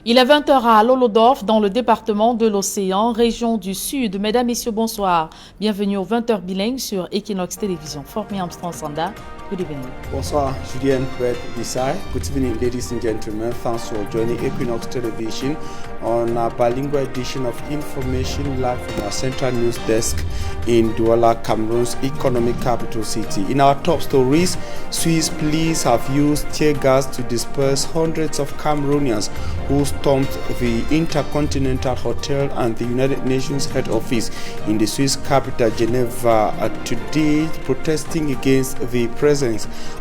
Il est 20 h à Lolodorf, dans le département de l'Océan, région du Sud. Mesdames, Messieurs, bonsoir. Bienvenue aux 20 h bilingues sur Equinox Télévision. Formé Armstrong Sanda. Good evening. Bonsoir, Julien Desai. Good evening, ladies and gentlemen. Thanks for joining Equinox Television on our bilingual edition of Information live from our central news desk in Douala, Cameroon's economic capital city. In our top stories, Swiss police have used tear gas to disperse hundreds of Cameroonians who stormed the Intercontinental Hotel and the United Nations head office in the Swiss capital, Geneva, today, protesting against the presence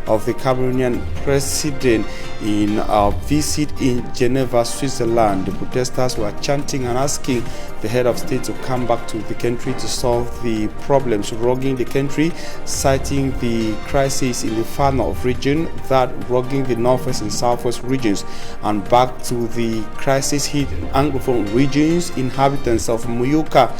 of the Cameroonian president in a visit in Geneva, Switzerland. The protesters were chanting and asking the head of state to come back to the country to solve the problems rogging the country, citing the crisis in the far north region, that rogging the northwest and southwest regions, and back to the crisis-hit Anglophone regions. Inhabitants of Muyuka,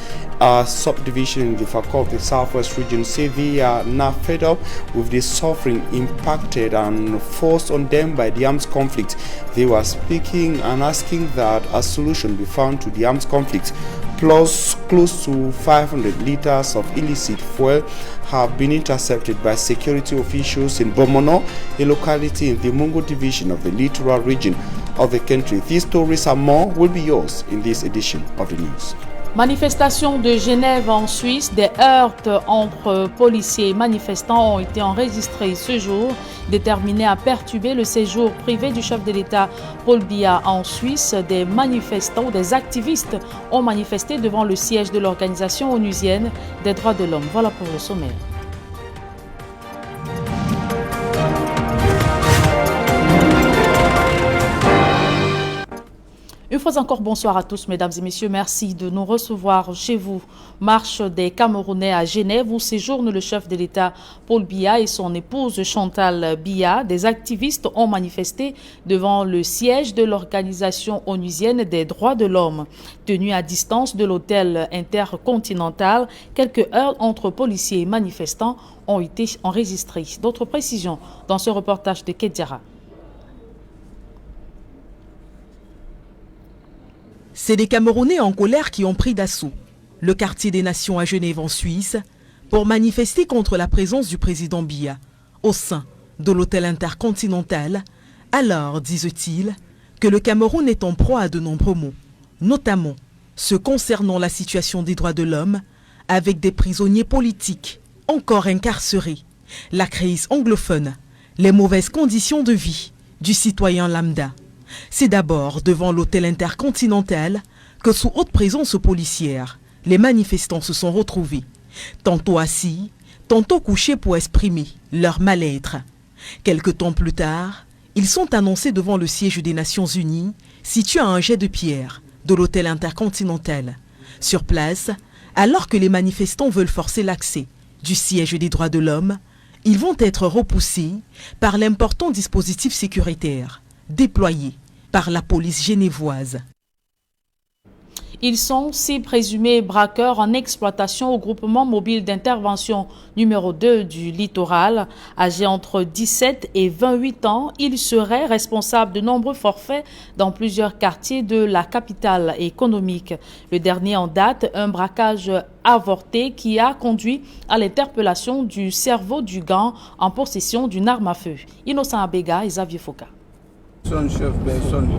a subdivision in the Fakor of the southwest region, say they are now fed up with the suffering impacted and forced on them by the armed conflict. They were speaking and asking that a solution be found to the armed conflict. Plus, close to 500 liters of illicit fuel have been intercepted by security officials in Bomono, a locality in the Mungo division of the littoral region of the country. These stories and more will be yours in this edition of the news. Manifestation de Genève en Suisse, des heurts entre policiers et manifestants ont été enregistrés ce jour, déterminés à perturber le séjour privé du chef de l'État Paul Biya en Suisse. Des manifestants, des activistes ont manifesté devant le siège de l'organisation onusienne des droits de l'homme. Voilà pour le sommaire. Une fois encore, bonsoir à tous, mesdames et messieurs. Merci de nous recevoir chez vous. Marche des Camerounais à Genève où séjourne le chef de l'État Paul Biya et son épouse Chantal Biya. Des activistes ont manifesté devant le siège de l'organisation onusienne des droits de l'homme. Tenu à distance de l'hôtel intercontinental, quelques heurts entre policiers et manifestants ont été enregistrés. D'autres précisions dans ce reportage de Kedjara. C'est des Camerounais en colère qui ont pris d'assaut le quartier des Nations à Genève en Suisse pour manifester contre la présence du président Biya au sein de l'hôtel intercontinental, alors, disent-ils, que le Cameroun est en proie à de nombreux maux, notamment ceux concernant la situation des droits de l'homme, avec des prisonniers politiques encore incarcérés, la crise anglophone, les mauvaises conditions de vie du citoyen lambda. C'est d'abord devant l'hôtel intercontinental que sous haute présence policière, les manifestants se sont retrouvés, tantôt assis, tantôt couchés pour exprimer leur mal-être. Quelque temps plus tard, ils sont annoncés devant le siège des Nations Unies, situé à un jet de pierre de l'hôtel intercontinental. Sur place, alors que les manifestants veulent forcer l'accès du siège des droits de l'homme, ils vont être repoussés par l'important dispositif sécuritaire déployés par la police genevoise. Ils sont 6 présumés braqueurs en exploitation au groupement mobile d'intervention numéro 2 du littoral. Âgés entre 17 et 28 ans, ils seraient responsables de nombreux forfaits dans plusieurs quartiers de la capitale économique. Le dernier en date, un braquage avorté qui a conduit à l'interpellation du cerveau du gang en possession d'une arme à feu. Innocent Abega et Xavier Foka. Son chef personne.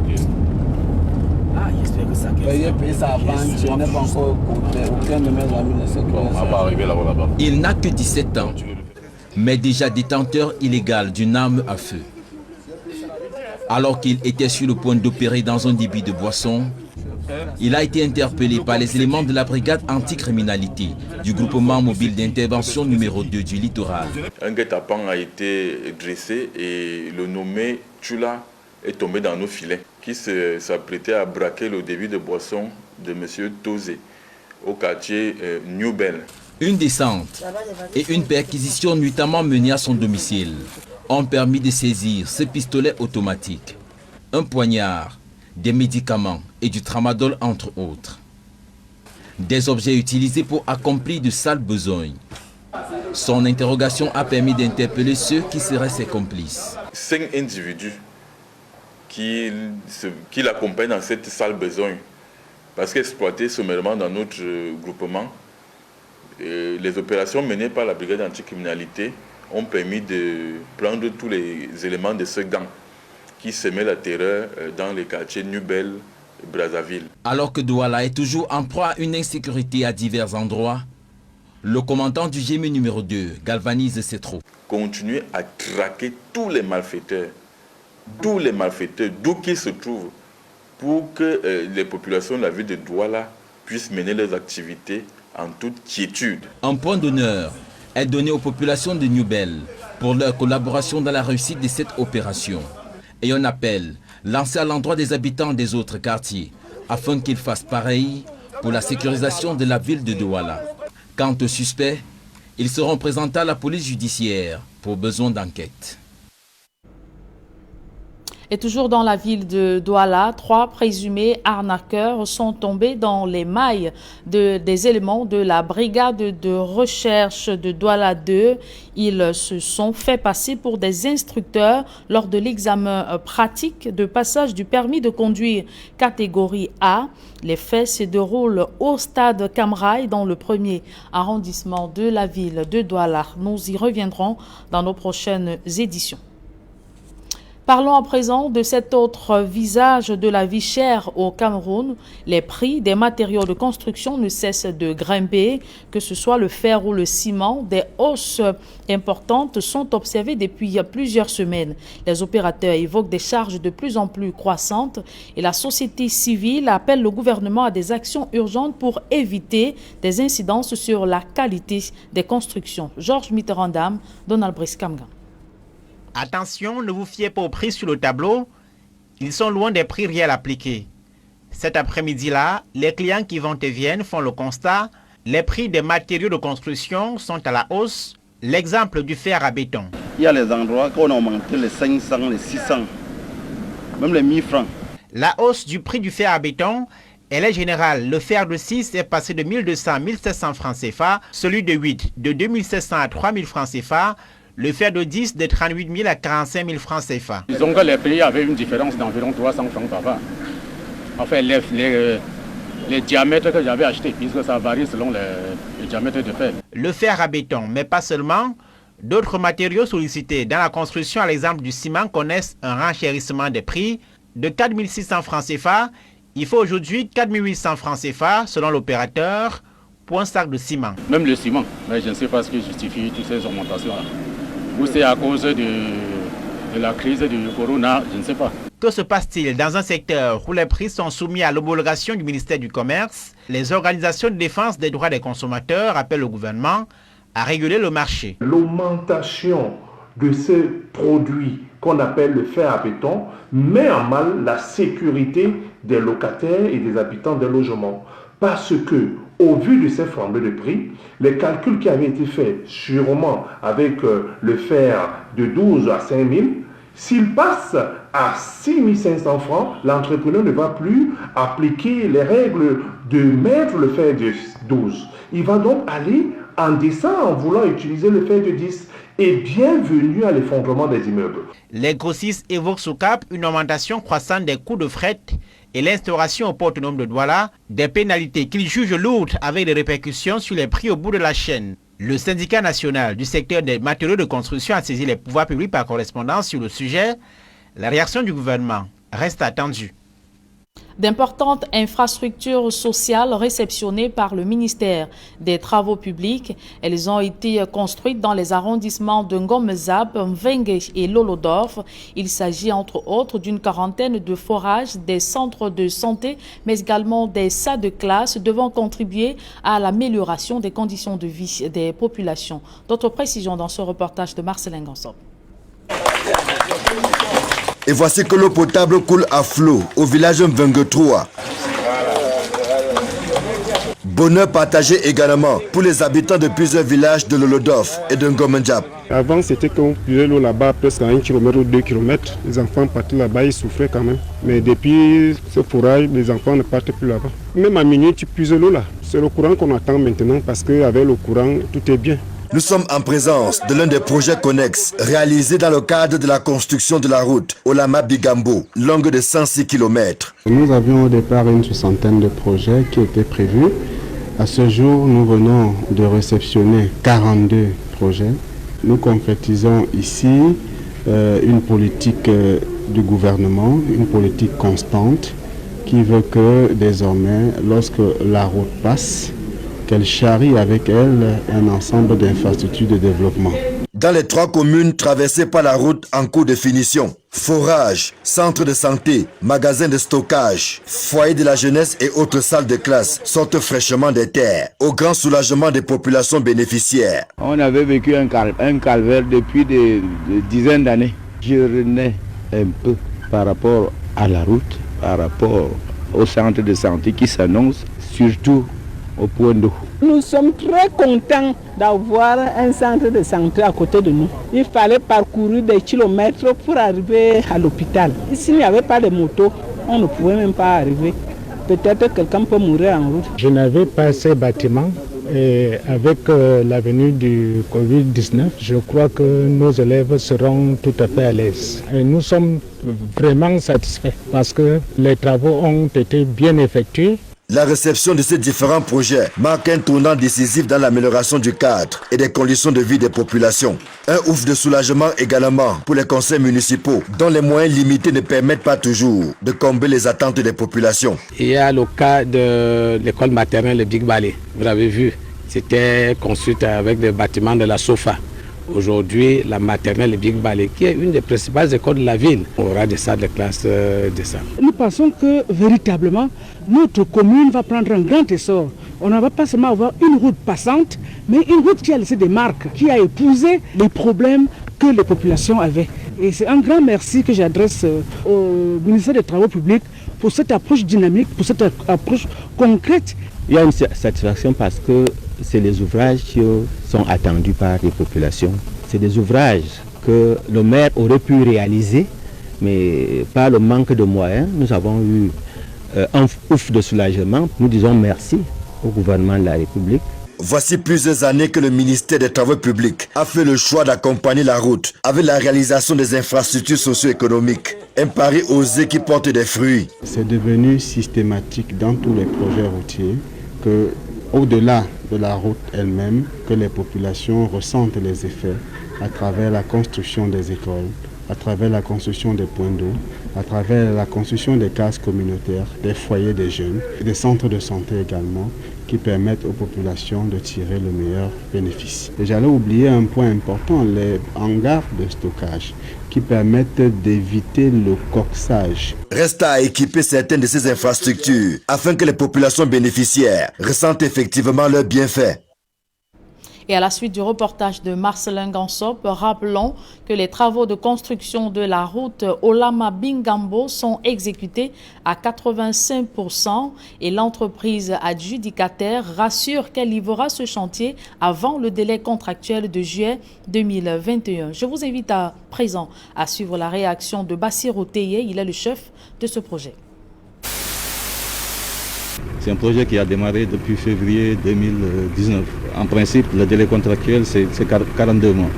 Ah, j'espère que ça payer sa banque, je n'ai pas encore compté. Aucun de mes amis ne sait là-bas. Il n'a que 17 ans, mais déjà détenteur illégal d'une arme à feu. Alors qu'il était sur le point d'opérer dans un débit de boisson, il a été interpellé par les éléments de la brigade anticriminalité du groupement mobile d'intervention numéro 2 du littoral. Un guet-apens a été dressé et le nommé Tula est tombé dans nos filets, qui s'apprêtait à braquer le débit de boisson de M. Tozé au quartier New Bell. Une descente et une perquisition nuitamment menée à son domicile ont permis de saisir ce pistolet automatique, un poignard, des médicaments et du tramadol entre autres. Des objets utilisés pour accomplir de sales besognes. Son interrogation a permis d'interpeller ceux qui seraient ses complices. 5 individus qui l'accompagne dans cette sale besogne. Parce qu'exploiter sommairement dans notre groupement, les opérations menées par la brigade anticriminalité ont permis de prendre tous les éléments de ce gang qui semaient la terreur dans les quartiers Nubel et Brazzaville. Alors que Douala est toujours en proie à une insécurité à divers endroits, le commandant du GMI numéro 2 galvanise ses troupes. Continuer à traquer tous les malfaiteurs, d'où qu'ils se trouvent, pour que les populations de la ville de Douala puissent mener leurs activités en toute quiétude. Un point d'honneur est donné aux populations de Nubel pour leur collaboration dans la réussite de cette opération. Et un appel lancé à l'endroit des habitants des autres quartiers afin qu'ils fassent pareil pour la sécurisation de la ville de Douala. Quant aux suspects, ils seront présentés à la police judiciaire pour besoin d'enquête. Et toujours dans la ville de Douala, 3 présumés arnaqueurs sont tombés dans les mailles des éléments de la brigade de recherche de Douala 2. Ils se sont fait passer pour des instructeurs lors de l'examen pratique de passage du permis de conduire catégorie A. Les faits se déroulent au stade Camraï dans le 1er arrondissement de la ville de Douala. Nous y reviendrons dans nos prochaines éditions. Parlons à présent de cet autre visage de la vie chère au Cameroun. Les prix des matériaux de construction ne cessent de grimper, que ce soit le fer ou le ciment. Des hausses importantes sont observées depuis plusieurs semaines. Les opérateurs évoquent des charges de plus en plus croissantes et la société civile appelle le gouvernement à des actions urgentes pour éviter des incidences sur la qualité des constructions. Georges Mitterrand-Dam, Donald Brice-Kamgan. Attention, ne vous fiez pas aux prix sur le tableau, ils sont loin des prix réels appliqués. Cet après-midi-là, les clients qui vont et viennent font le constat, les prix des matériaux de construction sont à la hausse. L'exemple du fer à béton. Il y a les endroits où on a augmenté les 500, les 600, même les 1000 francs. La hausse du prix du fer à béton, elle est générale. Le fer de 6 est passé de 1200 à 1700 francs CFA, celui de 8 de 2700 à 3000 francs CFA, le fer de 10 de 38 000 à 45 000 francs CFA. Disons que les prix avaient une différence d'environ 300 francs par an. Enfin, les diamètres que j'avais achetés, puisque ça varie selon les diamètres de fer. Le fer à béton, mais pas seulement. D'autres matériaux sollicités dans la construction, à l'exemple du ciment, connaissent un renchérissement des prix. De 4 600 francs CFA, il faut aujourd'hui 4 800 francs CFA selon l'opérateur pour un sac de ciment. Même le ciment, mais je ne sais pas ce qui justifie toutes ces augmentations-là. Ou c'est à cause de la crise du corona, je ne sais pas. Que se passe-t-il dans un secteur où les prix sont soumis à l'homologation du ministère du Commerce? Les organisations de défense des droits des consommateurs appellent le gouvernement à réguler le marché. L'augmentation de ces produits qu'on appelle le fer à béton met en mal la sécurité des locataires et des habitants des logements. Parce que, au vu de ces flambées de prix, les calculs qui avaient été faits sûrement avec le fer de 12 à 5 000, s'il passe à 6 500 francs, l'entrepreneur ne va plus appliquer les règles de mettre le fer de 12. Il va donc aller en descend en voulant utiliser le fer de 10. Et bienvenue à l'effondrement des immeubles. Les grossistes évoquent sous cap une augmentation croissante des coûts de fret et l'instauration au port autonome de Douala des pénalités qu'ils jugent lourdes avec des répercussions sur les prix au bout de la chaîne. Le syndicat national du secteur des matériaux de construction a saisi les pouvoirs publics par correspondance sur le sujet. La réaction du gouvernement reste attendue. D'importantes infrastructures sociales réceptionnées par le ministère des Travaux publics. Elles ont été construites dans les arrondissements de Ngom-Zap, Mvenge et Lolodorf. Il s'agit entre autres d'une quarantaine de forages, des centres de santé, mais également des salles de classe devant contribuer à l'amélioration des conditions de vie des populations. D'autres précisions dans ce reportage de Marcelin Gansop. Et voici que l'eau potable coule à flot au village Mvengue-3. Bonheur partagé également pour les habitants de plusieurs villages de Lolodorf et de Ngom-Ndjap. Avant, c'était qu'on puisait l'eau là-bas presque à 1 km ou 2 km. Les enfants partaient là-bas, ils souffraient quand même. Mais depuis ce forage, les enfants ne partent plus là-bas. Même à minuit, tu puises l'eau là. C'est le courant qu'on attend maintenant parce qu'avec le courant, tout est bien. Nous sommes en présence de l'un des projets connexes réalisés dans le cadre de la construction de la route Olama-Bigambo, longue de 106 km. Nous avions au départ une soixantaine de projets qui étaient prévus. À ce jour, nous venons de réceptionner 42 projets. Nous concrétisons ici une politique du gouvernement, une politique constante qui veut que désormais, lorsque la route passe, qu'elle charrie avec elle un ensemble d'infrastructures de développement. Dans les 3 communes traversées par la route en cours de finition, forage, centre de santé, magasin de stockage, foyer de la jeunesse et autres salles de classe sortent fraîchement des terres, au grand soulagement des populations bénéficiaires. On avait vécu un calvaire depuis des dizaines d'années. Je renais un peu par rapport à la route, par rapport au centre de santé qui s'annonce, surtout au point d'eau. Nous sommes très contents d'avoir un centre de santé à côté de nous. Il fallait parcourir des kilomètres pour arriver à l'hôpital. S'il n'y avait pas de moto, on ne pouvait même pas arriver. Peut-être quelqu'un peut mourir en route. Je n'avais pas ces bâtiments et avec la venue du Covid-19, je crois que nos élèves seront tout à fait à l'aise. Et nous sommes vraiment satisfaits parce que les travaux ont été bien effectués. La réception de ces différents projets marque un tournant décisif dans l'amélioration du cadre et des conditions de vie des populations. Un ouf de soulagement également pour les conseils municipaux, dont les moyens limités ne permettent pas toujours de combler les attentes des populations. Il y a le cas de l'école maternelle Big Ballet. Vous l'avez vu, c'était construite avec des bâtiments de la SOFA. Aujourd'hui, la maternelle Big Ballet, qui est une des principales écoles de la ville, aura des salles de classe décentes. Nous pensons que véritablement, notre commune va prendre un grand essor. On ne va pas seulement avoir une route passante, mais une route qui a laissé des marques, qui a épousé les problèmes que les populations avaient. Et c'est un grand merci que j'adresse au ministère des Travaux publics pour cette approche dynamique, pour cette approche concrète. Il y a une satisfaction parce que c'est les ouvrages qui sont attendus par les populations. C'est des ouvrages que le maire aurait pu réaliser, mais par le manque de moyens, nous avons eu un ouf de soulagement. Nous disons merci au gouvernement de la République. Voici plusieurs années que le ministère des Travaux publics a fait le choix d'accompagner la route avec la réalisation des infrastructures socio-économiques. Un pari osé qui porte des fruits. C'est devenu systématique dans tous les projets routiers que, au-delà de la route elle-même, que les populations ressentent les effets à travers la construction des écoles, à travers la construction des points d'eau, à travers la construction des cases communautaires, des foyers des jeunes, et des centres de santé également, qui permettent aux populations de tirer le meilleur bénéfice. Et j'allais oublier un point important, les hangars de stockage, qui permettent d'éviter le coxage. Reste à équiper certaines de ces infrastructures afin que les populations bénéficiaires ressentent effectivement leurs bienfaits. Et à la suite du reportage de Marcelin Gansop, rappelons que les travaux de construction de la route Olama-Bigambo sont exécutés à 85% et l'entreprise adjudicataire rassure qu'elle livrera ce chantier avant le délai contractuel de juillet 2021. Je vous invite à présent à suivre la réaction de Bassirou Teye, il est le chef de ce projet. C'est un projet qui a démarré depuis février 2019. En principe, le délai contractuel, c'est 42 mois.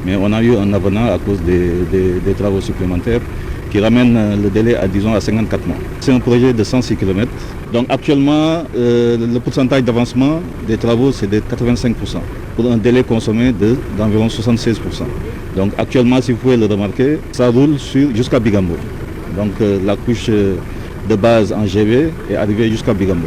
Mais on a eu un avenant à cause des travaux supplémentaires qui ramène le délai à, disons, à 54 mois. C'est un projet de 106 km. Donc actuellement, le pourcentage d'avancement des travaux, c'est de 85%, pour un délai consommé d'environ 76%. Donc actuellement, si vous pouvez le remarquer, ça roule jusqu'à Bigambo. Donc la couche de base en GV est arrivée jusqu'à Bigambo.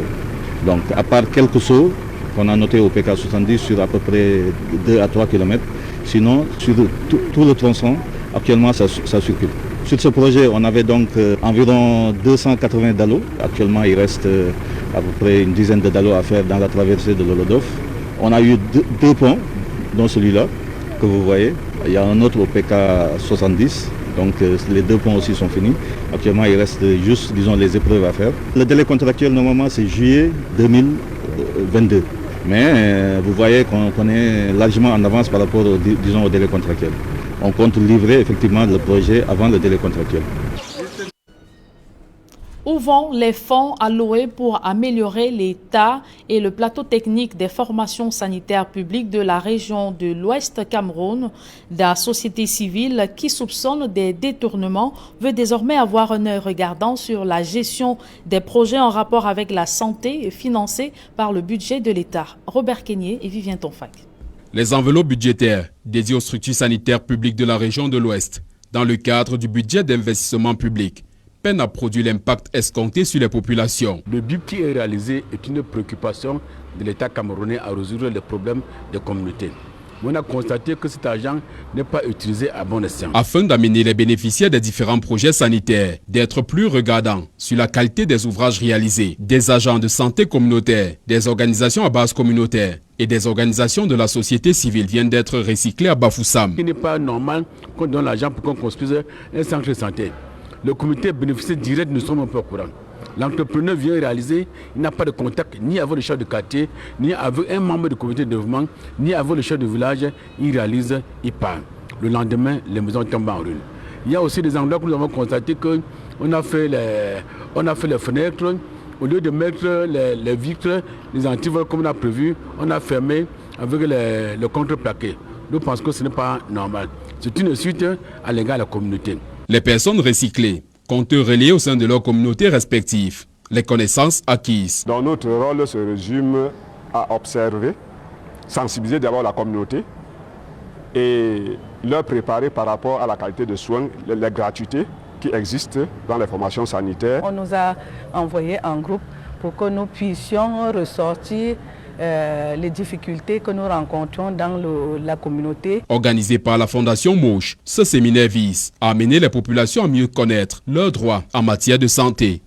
Donc à part quelques sauts qu'on a notés au PK 70 sur à peu près 2 à 3 km, sinon sur tout le tronçon, actuellement ça circule. Sur ce projet, on avait donc environ 280 dallos. Actuellement, il reste à peu près une dizaine de dallos à faire dans la traversée de l'Olodof. On a eu deux ponts, dont celui-là, que vous voyez. Il y a un autre au PK 70. Donc les deux ponts aussi sont finis. Actuellement, il reste juste, disons, les épreuves à faire. Le délai contractuel, normalement, c'est juillet 2022. Mais vous voyez qu'on est largement en avance par rapport, disons, au délai contractuel. On compte livrer effectivement le projet avant le délai contractuel. Où vont les fonds alloués pour améliorer l'état et le plateau technique des formations sanitaires publiques de la région de l'Ouest Cameroun? La société civile qui soupçonne des détournements veut désormais avoir un œil regardant sur la gestion des projets en rapport avec la santé financés par le budget de l'État. Robert Kenyé et Vivien Tonfac. Les enveloppes budgétaires dédiées aux structures sanitaires publiques de la région de l'Ouest, dans le cadre du budget d'investissement public, peine à produire l'impact escompté sur les populations. Le but qui est réalisé est une préoccupation de l'État camerounais à résoudre les problèmes des communautés. On a constaté que cet argent n'est pas utilisé à bon escient. Afin d'amener les bénéficiaires des différents projets sanitaires d'être plus regardants sur la qualité des ouvrages réalisés, des agents de santé communautaire, des organisations à base communautaire et des organisations de la société civile viennent d'être recyclés à Bafoussam. Il n'est pas normal qu'on donne l'argent pour qu'on construise un centre de santé. Le comité bénéficiaire direct, nous sommes un peu au courant. L'entrepreneur vient réaliser, il n'a pas de contact ni avec le chef de quartier, ni avec un membre du comité de développement, ni avec le chef de village. Il réalise, il part. Le lendemain, les maisons tombent en ruine. Il y a aussi des endroits où nous avons constaté qu'on a fait les fenêtres. Au lieu de mettre les vitres, les antivols comme on a prévu, on a fermé avec le contreplaqué. Nous pensons que ce n'est pas normal. C'est une suite à l'égard de la communauté. Les personnes recyclées comptent relayer au sein de leurs communautés respectives les connaissances acquises. Donc notre rôle se résume à observer, sensibiliser d'abord la communauté et leur préparer par rapport à la qualité de soins, les gratuités qui existent dans les formations sanitaires. On nous a envoyé en groupe pour que nous puissions ressortir les difficultés que nous rencontrons dans la communauté. Organisé par la Fondation Mouche, ce séminaire vise à amener les populations à mieux connaître leurs droits en matière de santé.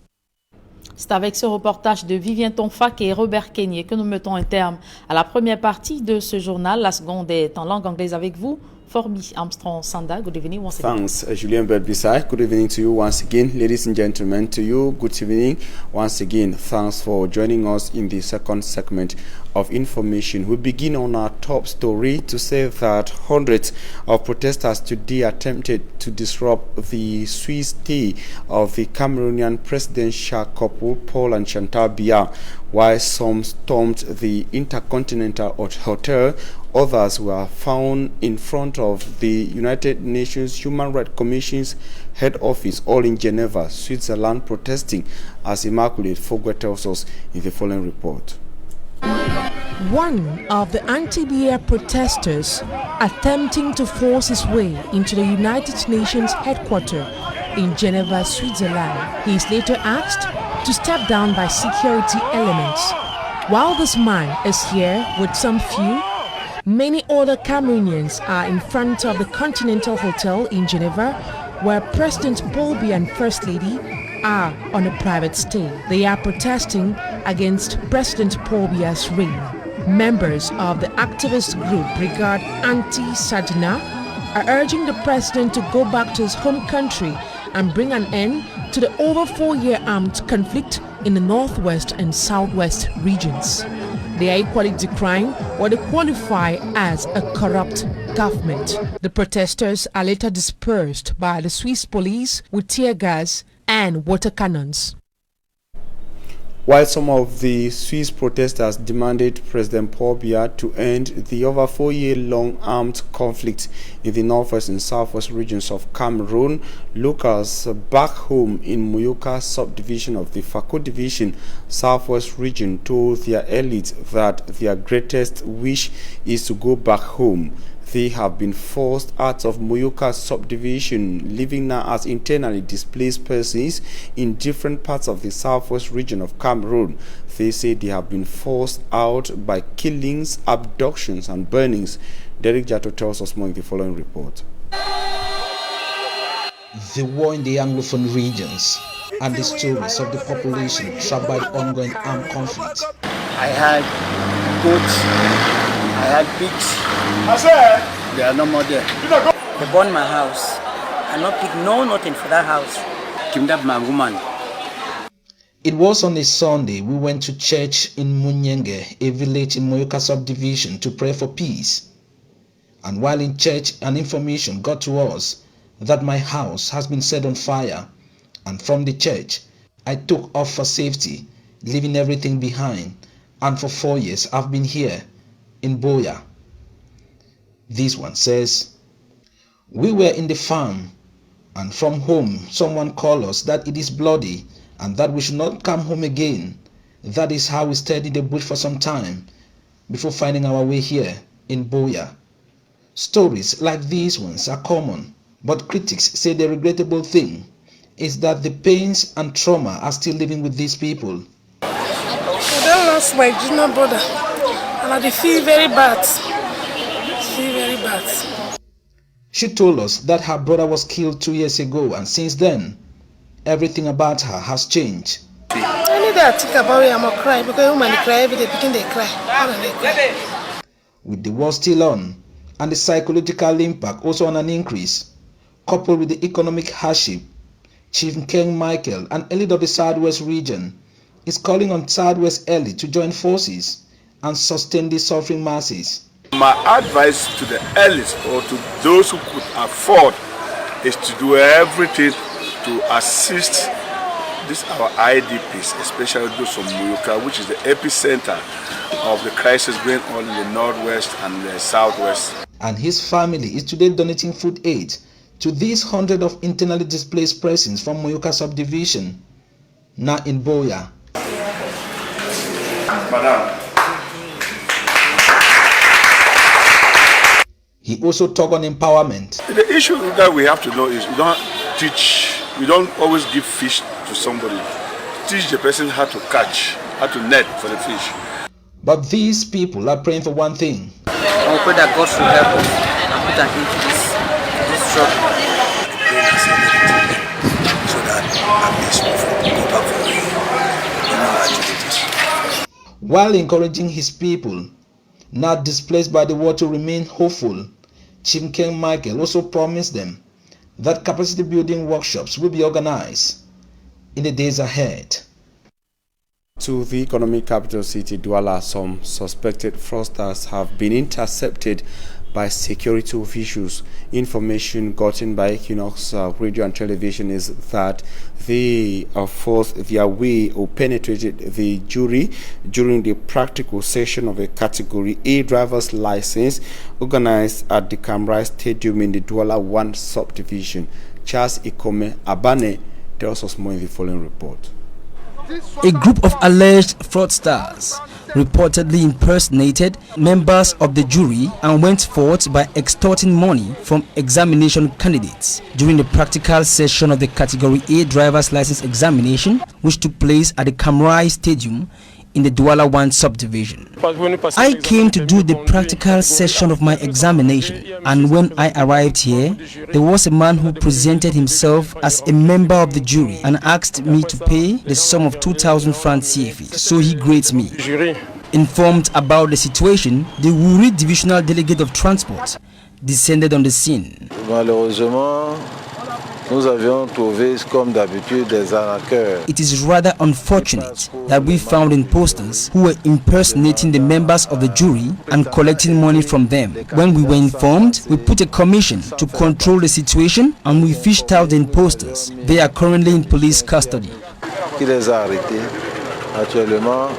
C'est avec ce reportage de Vivien Tonfac et Robert Kenyé que nous mettons un terme à la première partie de ce journal. La seconde est en langue anglaise avec vous. Forby Armstrong Sanda, good evening once again. Thanks, Julien Berbisai. Good evening to you once again. Ladies and gentlemen, to you, good evening once again. Thanks for joining us in the second segment of information. We begin on our top story to say that hundreds of protesters today attempted to disrupt the Swiss stay of the Cameroonian presidential couple, Paul and Chantal Biya. While some stormed the Intercontinental Hotel, others were found in front of the United Nations Human Rights Commission's head office, all in Geneva, Switzerland, protesting, as Immaculate Fogwe tells us in the following report. One of the anti-Biya protesters attempting to force his way into the United Nations headquarters in Geneva, Switzerland. He is later asked to step down by security elements. While this man is here with some few, many other Cameroonians are in front of the Continental Hotel in Geneva, where President Paul Biya and First Lady are on a private stay. They are protesting against President Paul Biya's reign. Members of the activist group Brigade Anti-Sadina are urging the president to go back to his home country and bring an end to the over 4-year armed conflict in the northwest and southwest regions. They are equally decrying what they qualify as a corrupt government. The protesters are later dispersed by the Swiss police with tear gas and water cannons. While some of the Swiss protesters demanded President Paul Biya to end the over 4-year-long armed conflict in the northwest and southwest regions of Cameroon, locals back home in Muyoka subdivision of the Fako division, southwest region, told their elite that their greatest wish is to go back home. They have been forced out of Muyoka subdivision, living now as internally displaced persons in different parts of the southwest region of Cameroon. They say they have been forced out by killings, abductions and burnings. Derek Jato tells us more in the following report. The war in the Anglophone regions and the stories of the population trapped by the ongoing armed conflict. I had goats. I had pigs. They are no more there. They burned my house. I not pick nothing for that house. Kidnapped my woman. It was on a Sunday we went to church in Munyenge, a village in Muyoka subdivision, to pray for peace. And while in church, an information got to us that my house has been set on fire. And from the church, I took off for safety, leaving everything behind, and for 4 years I've been here in Buea. This one says, we were in the farm, and from home someone called us that it is bloody and that we should not come home again. That is how we stayed in the bush for some time before finding our way here in Buea. Stories like these ones are common, but critics say the regrettable thing is that the pains and trauma are still living with these people. I lost my junior brother, and I feel very bad. She told us that her brother was killed 2 years ago, and since then, everything about her has changed. Any day I think about it, I'm going to cry, because women cry every day, begin they cry. With the war still on, and the psychological impact also on an increase, coupled with the economic hardship, Chief Nkeng Michael, an elite of the Southwest region, is calling on Southwest elite to join forces and sustain the suffering masses. My advice to the elites or to those who could afford is to do everything to assist our IDPs, especially those from Muyoka, which is the epicenter of the crisis going on in the northwest and the southwest. And his family is today donating food aid to these hundreds of internally displaced persons from Muyoka subdivision, now in Buea. Madam. He also talked on empowerment. The issue that we have to know is we don't always give fish to somebody. Teach the person how to catch, how to net for the fish. But these people are praying for one thing. I pray that God should help us and put an end to this struggle. So that at least we go back for activities. While encouraging his people, not displaced by the war, to remain hopeful, Chief Nkeng Michael also promised them that capacity building workshops will be organized in the days ahead. To the economic capital city Douala, some suspected fraudsters have been intercepted by security officials. Information gotten by Equinox Radio and Television is that they forced their way or penetrated the jury during the practical session of a Category A driver's license organized at the Camrai Stadium in the Douala 1 subdivision. Charles Ikome Abane tells us more in the following report. A group of alleged fraudsters reportedly impersonated members of the jury and went forth by extorting money from examination candidates during the practical session of the Category A driver's license examination, which took place at the Camrai Stadium in the Douala 1 subdivision. I came to do the practical session of my examination, and when I arrived here, there was a man who presented himself as a member of the jury and asked me to pay the sum of 2,000 francs CFA, so he grades me. Informed about the situation, the Wuri Divisional Delegate of Transport descended on the scene. Nous avions trouvé, comme d'habitude, des arnaqueurs. It is rather unfortunate that we found imposters who were impersonating the members of the jury and collecting money from them. When we were informed, we put a commission to control the situation and we fished out the imposters. They are currently in police custody. Qui les a arrêtés? Actuellement,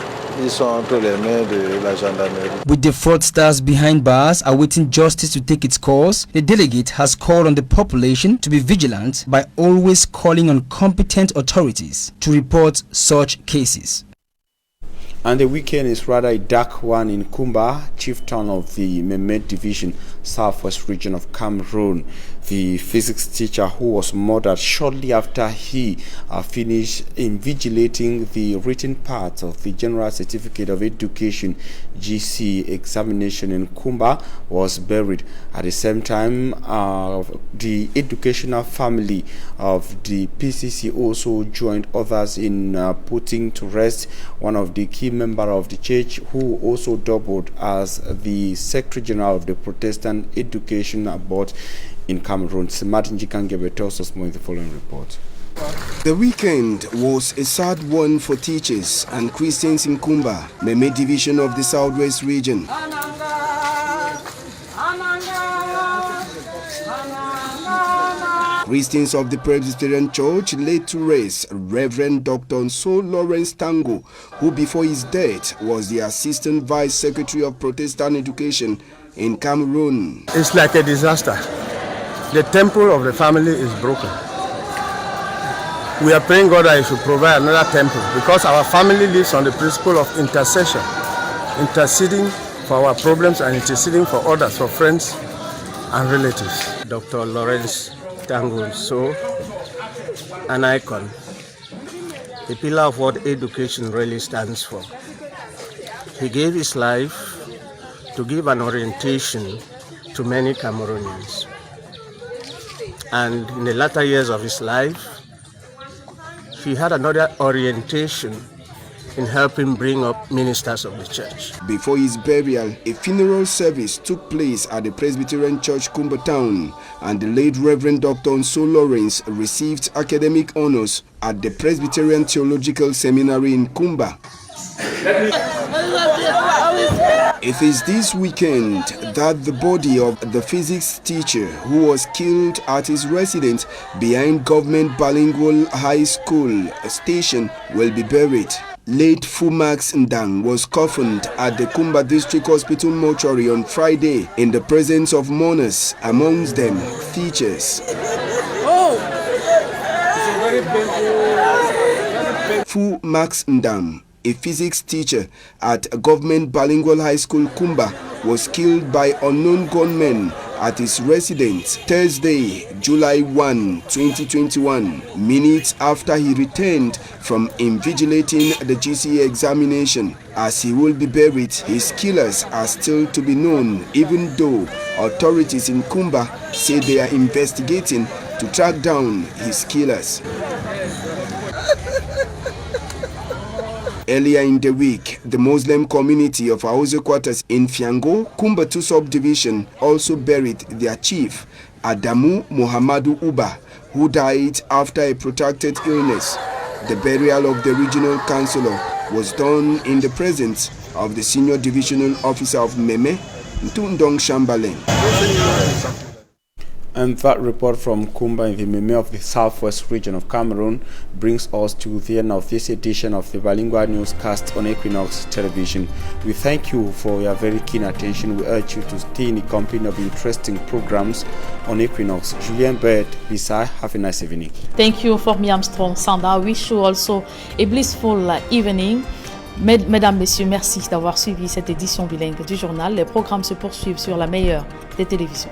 ils sont entre les mains de la gendarmerie. With the fraudsters behind bars awaiting justice to take its course, the delegate has called on the population to be vigilant by always calling on competent authorities to report such cases. And the weekend is rather a dark one in Kumba, chieftain of the Memed Division, southwest region of Cameroon. The physics teacher who was murdered shortly after he finished invigilating the written part of the General Certificate of Education GC examination in Kumba was buried. At the same time, the educational family of the PCC also joined others in putting to rest one of the key members of the church who also doubled as the Secretary General of the Protestant Education Board in Cameroon. Martin Jikangebe tells us more in the following report. The weekend was a sad one for teachers and Christians in Kumba, Memed Division of the Southwest region. Christians of the Presbyterian Church laid to rest Reverend Dr. Nso Lawrence Tango, who before his death was the Assistant Vice Secretary of Protestant Education in Cameroon. It's like a disaster. The temple of the family is broken. We are praying God that He should provide another temple because our family lives on the principle of intercession, interceding for our problems and interceding for others, for friends and relatives. Dr. Lawrence Tango Nso, an icon, a pillar of what education really stands for. He gave his life to give an orientation to many Cameroonians. And in the latter years of his life, he had another orientation in helping bring up ministers of the church. Before his burial, a funeral service took place at the Presbyterian Church, Kumba Town, and the late Reverend Dr. Nso Lawrence received academic honors at the Presbyterian Theological Seminary in Kumba. It is this weekend that the body of the physics teacher who was killed at his residence behind Government Bilingual High School station will be buried. Late Fumax Ndang was coffined at the Kumba District Hospital mortuary on Friday in the presence of mourners, amongst them teachers. Fumax Ndang, a physics teacher at Government Bilingual High School Kumba, was killed by unknown gunmen at his residence Thursday, July 1, 2021, minutes after he returned from invigilating the GCE examination. As he will be buried, his killers are still to be known, even though authorities in Kumba say they are investigating to track down his killers. Earlier in the week, the Muslim community of Aoze Quarters in Fiango, Kumba 2 subdivision, also buried their chief, Adamu Muhammadu Uba, who died after a protracted illness. The burial of the regional councillor was done in the presence of the senior divisional officer of Meme, Ntundong Shambaleng. And that report from Kumba in the Meme of the Southwest region of Cameroon brings us to the end of this edition of the Bilingual Newscast on Equinox Television. We thank you for your very keen attention. We urge you to stay in the company of interesting programs on Equinox. Julien Bird, Bisai, have a nice evening. Thank you for me, Armstrong Sanda. I wish you also a blissful evening. Mesdames, Messieurs, merci d'avoir suivi cette édition bilingue du journal. Les programmes se poursuivent sur la meilleure des télévisions.